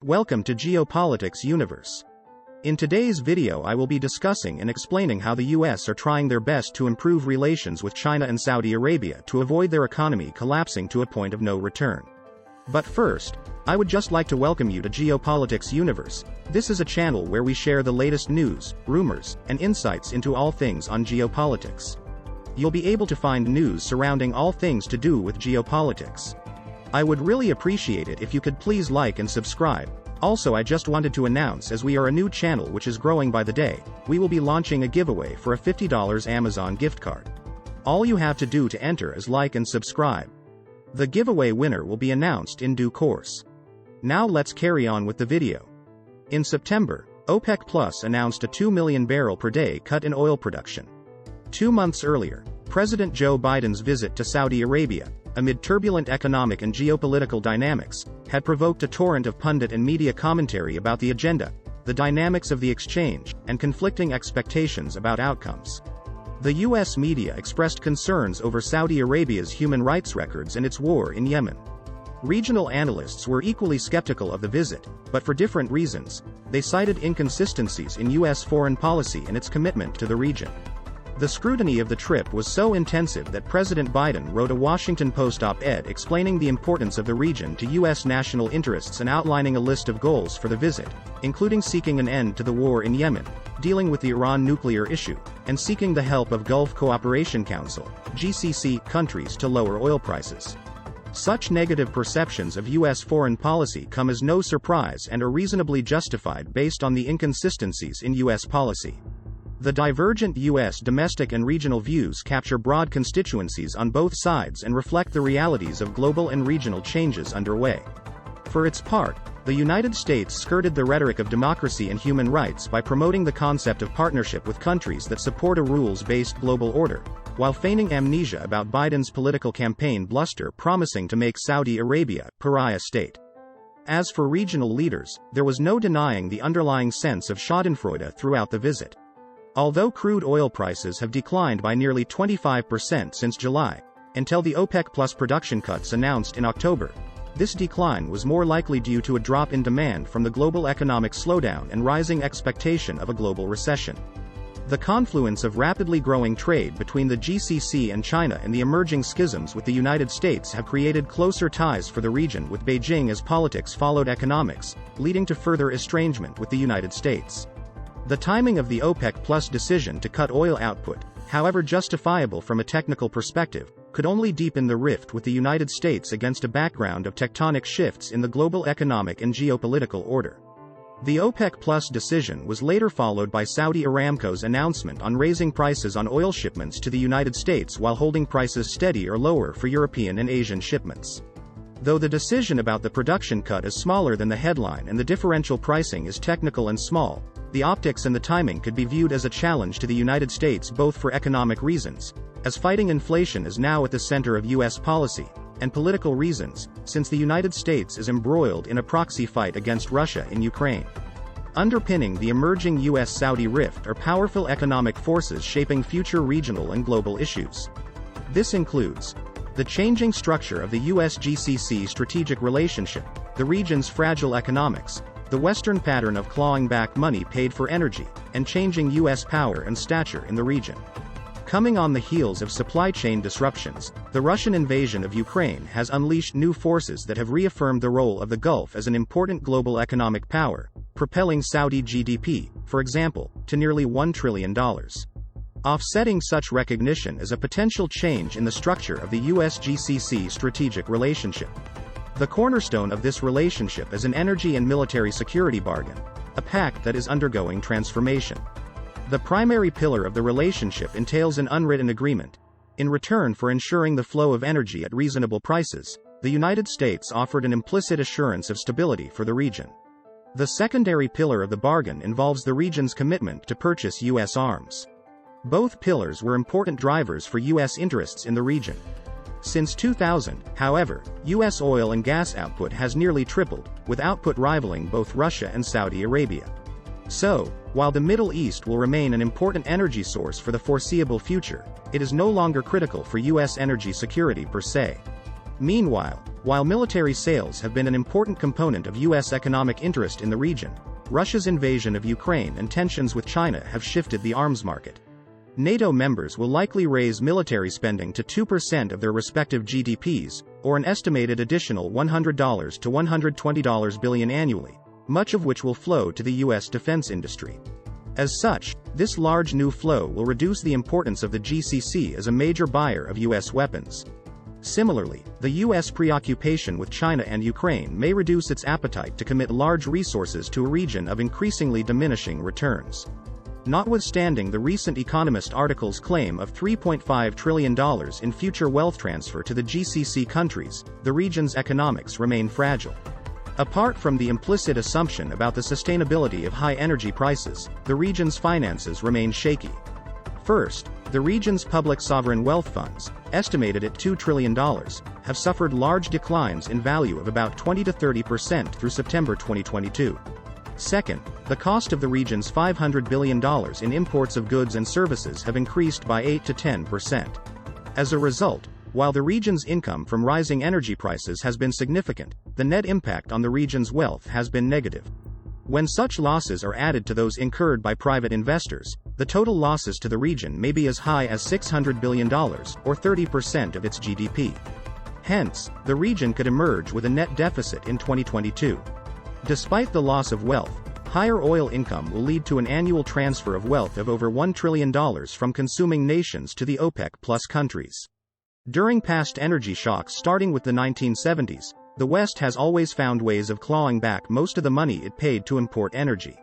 Welcome to Geopolitics Universe. In today's video I will be discussing and explaining how the US are trying their best to improve relations with China and Saudi Arabia to avoid their economy collapsing to a point of no return. But first, I would just like to welcome you to Geopolitics Universe. This is a channel where we share the latest news, rumors, and insights into all things on geopolitics. You'll be able to find news surrounding all things to do with geopolitics. I would really appreciate it if you could please like and subscribe. Also, I just wanted to announce, as we are a new channel which is growing by the day, we will be launching a giveaway for a $50 Amazon gift card. All you have to do to enter is like and subscribe. The giveaway winner will be announced in due course. Now let's carry on with the video. In September, OPEC Plus announced a 2 million barrel per day cut in oil production. 2 months earlier, President Joe Biden's visit to Saudi Arabia, amid turbulent economic and geopolitical dynamics, had provoked a torrent of pundit and media commentary about the agenda, the dynamics of the exchange, and conflicting expectations about outcomes. The US media expressed concerns over Saudi Arabia's human rights records and its war in Yemen. Regional analysts were equally skeptical of the visit, but for different reasons. They cited inconsistencies in US foreign policy and its commitment to the region. The scrutiny of the trip was so intensive that President Biden wrote a Washington Post op-ed explaining the importance of the region to U.S. national interests and outlining a list of goals for the visit, including seeking an end to the war in Yemen, dealing with the Iran nuclear issue, and seeking the help of Gulf Cooperation Council (GCC) countries to lower oil prices. Such negative perceptions of U.S. foreign policy come as no surprise and are reasonably justified based on the inconsistencies in U.S. policy. The divergent U.S. domestic and regional views capture broad constituencies on both sides and reflect the realities of global and regional changes underway. For its part, the United States skirted the rhetoric of democracy and human rights by promoting the concept of partnership with countries that support a rules-based global order, while feigning amnesia about Biden's political campaign bluster promising to make Saudi Arabia a pariah state. As for regional leaders, there was no denying the underlying sense of schadenfreude throughout the visit. Although crude oil prices have declined by nearly 25% since July, until the OPEC Plus production cuts announced in October, this decline was more likely due to a drop in demand from the global economic slowdown and rising expectation of a global recession. The confluence of rapidly growing trade between the GCC and China and the emerging schisms with the United States have created closer ties for the region with Beijing as politics followed economics, leading to further estrangement with the United States. The timing of the OPEC Plus decision to cut oil output, however justifiable from a technical perspective, could only deepen the rift with the United States against a background of tectonic shifts in the global economic and geopolitical order. The OPEC Plus decision was later followed by Saudi Aramco's announcement on raising prices on oil shipments to the United States while holding prices steady or lower for European and Asian shipments. Though the decision about the production cut is smaller than the headline and the differential pricing is technical and small, the optics and the timing could be viewed as a challenge to the United States both for economic reasons, as fighting inflation is now at the center of U.S. policy, and political reasons, since the United States is embroiled in a proxy fight against Russia in Ukraine. Underpinning the emerging U.S.-Saudi rift are powerful economic forces shaping future regional and global issues. This includes the changing structure of the U.S.-GCC strategic relationship, the region's fragile economics, the Western pattern of clawing back money paid for energy, and changing U.S. power and stature in the region. Coming on the heels of supply chain disruptions, the Russian invasion of Ukraine has unleashed new forces that have reaffirmed the role of the Gulf as an important global economic power, propelling Saudi GDP, for example, to nearly $1 trillion. Offsetting such recognition is a potential change in the structure of the US-GCC strategic relationship. The cornerstone of this relationship is an energy and military security bargain, a pact that is undergoing transformation. The primary pillar of the relationship entails an unwritten agreement. In return for ensuring the flow of energy at reasonable prices, the United States offered an implicit assurance of stability for the region. The secondary pillar of the bargain involves the region's commitment to purchase U.S. arms. Both pillars were important drivers for U.S. interests in the region. Since 2000, however, U.S. oil and gas output has nearly tripled, with output rivaling both Russia and Saudi Arabia. So, while the Middle East will remain an important energy source for the foreseeable future, it is no longer critical for U.S. energy security per se. Meanwhile, While military sales have been an important component of U.S. economic interest in the region, Russia's invasion of Ukraine and tensions with China have shifted the arms market. NATO members will likely raise military spending to 2% of their respective GDPs, or an estimated additional $100 to $120 billion annually, much of which will flow to the U.S. defense industry. As such, this large new flow will reduce the importance of the GCC as a major buyer of U.S. weapons. Similarly, the U.S. preoccupation with China and Ukraine may reduce its appetite to commit large resources to a region of increasingly diminishing returns. Notwithstanding the recent Economist article's claim of $3.5 trillion in future wealth transfer to the GCC countries, the region's economics remain fragile. Apart from the implicit assumption about the sustainability of high energy prices, the region's finances remain shaky. First, the region's public sovereign wealth funds, estimated at $2 trillion, have suffered large declines in value of about 20 to 30% through September 2022. Second, the cost of the region's $500 billion in imports of goods and services have increased by 8 to 10%. As a result, while the region's income from rising energy prices has been significant, the net impact on the region's wealth has been negative. When such losses are added to those incurred by private investors, the total losses to the region may be as high as $600 billion, or 30% of its GDP. Hence, the region could emerge with a net deficit in 2022. Despite the loss of wealth, higher oil income will lead to an annual transfer of wealth of over $1 trillion from consuming nations to the OPEC Plus countries. During past energy shocks starting with the 1970s, the West has always found ways of clawing back most of the money it paid to import energy.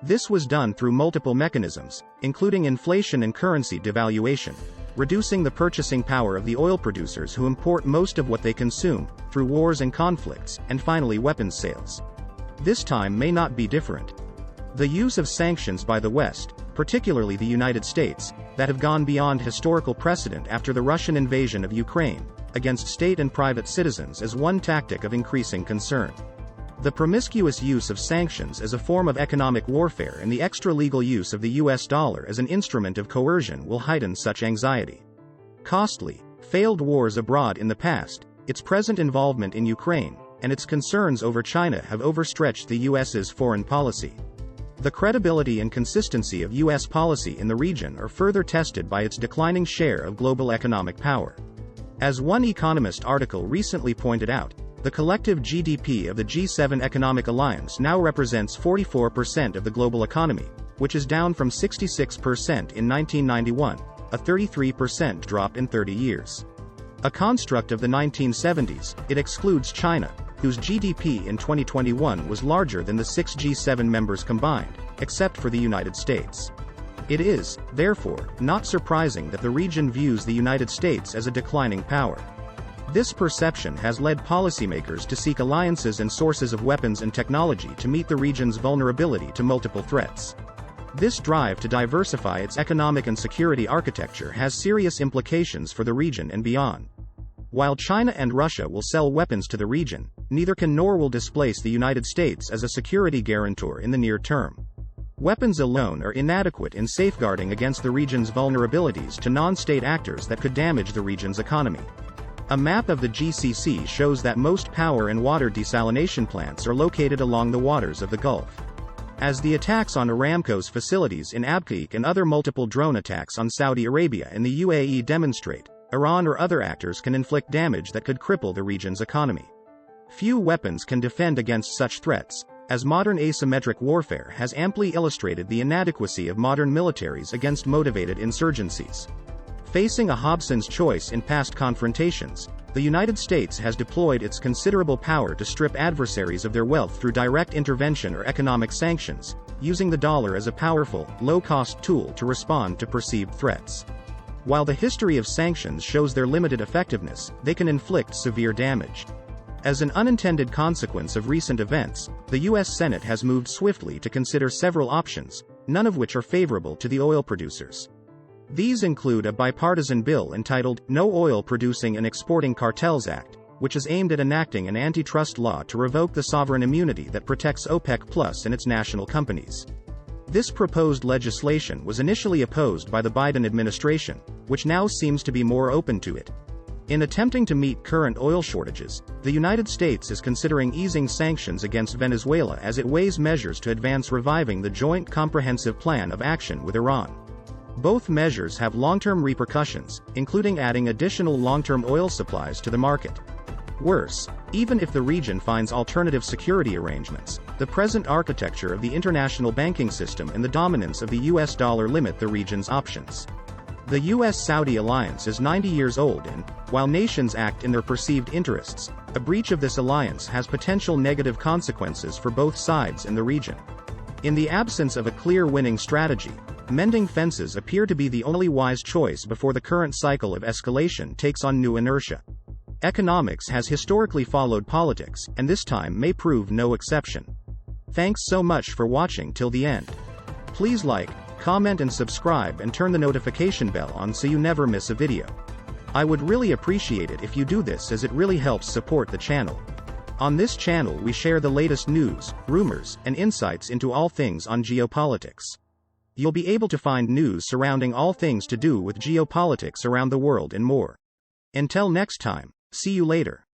This was done through multiple mechanisms, including inflation and currency devaluation, reducing the purchasing power of the oil producers who import most of what they consume, through wars and conflicts, and finally weapons sales. This time may not be different. The use of sanctions by the West, particularly the United States, that have gone beyond historical precedent after the Russian invasion of Ukraine, against state and private citizens is one tactic of increasing concern. The promiscuous use of sanctions as a form of economic warfare and the extra-legal use of the US dollar as an instrument of coercion will heighten such anxiety. Costly, failed wars abroad in the past, its present involvement in Ukraine, and its concerns over China have overstretched the US's foreign policy. The credibility and consistency of US policy in the region are further tested by its declining share of global economic power. As one Economist article recently pointed out, the collective GDP of the G7 economic alliance now represents 44% of the global economy, which is down from 66% in 1991, a 33% drop in 30 years. A construct of the 1970s, it excludes China, whose GDP in 2021 was larger than the 6 G7 members combined, except for the United States. It is, therefore, not surprising that the region views the United States as a declining power. This perception has led policymakers to seek alliances and sources of weapons and technology to meet the region's vulnerability to multiple threats. This drive to diversify its economic and security architecture has serious implications for the region and beyond. While China and Russia will sell weapons to the region, neither can nor will displace the United States as a security guarantor in the near term. Weapons alone are inadequate in safeguarding against the region's vulnerabilities to non-state actors that could damage the region's economy. A map of the GCC shows that most power and water desalination plants are located along the waters of the Gulf. As the attacks on Aramco's facilities in Abqaiq and other multiple drone attacks on Saudi Arabia and the UAE demonstrate, Iran or other actors can inflict damage that could cripple the region's economy. Few weapons can defend against such threats, as modern asymmetric warfare has amply illustrated the inadequacy of modern militaries against motivated insurgencies. Facing a Hobson's choice in past confrontations, the United States has deployed its considerable power to strip adversaries of their wealth through direct intervention or economic sanctions, using the dollar as a powerful, low-cost tool to respond to perceived threats. While the history of sanctions shows their limited effectiveness, they can inflict severe damage. As an unintended consequence of recent events, the U.S. Senate has moved swiftly to consider several options, none of which are favorable to the oil producers. These include a bipartisan bill entitled No Oil Producing and Exporting Cartels Act, which is aimed at enacting an antitrust law to revoke the sovereign immunity that protects OPEC Plus and its national companies. This proposed legislation was initially opposed by the Biden administration, which now seems to be more open to it. In attempting to meet current oil shortages, the United States is considering easing sanctions against Venezuela as it weighs measures to advance reviving the Joint Comprehensive Plan of Action with Iran. Both measures have long-term repercussions, including adding additional long-term oil supplies to the market. Worse, even if the region finds alternative security arrangements, the present architecture of the international banking system and the dominance of the US dollar limit the region's options. The US-Saudi alliance is 90 years old and, while nations act in their perceived interests, a breach of this alliance has potential negative consequences for both sides in the region. In the absence of a clear winning strategy, mending fences appear to be the only wise choice before the current cycle of escalation takes on new inertia. Economics has historically followed politics, and this time may prove no exception. Thanks so much for watching till the end. Please like, comment and subscribe and turn the notification bell on so you never miss a video. I would really appreciate it if you do this as it really helps support the channel. On this channel we share the latest news, rumors, and insights into all things on geopolitics. You'll be able to find news surrounding all things to do with geopolitics around the world and more. Until next time, see you later.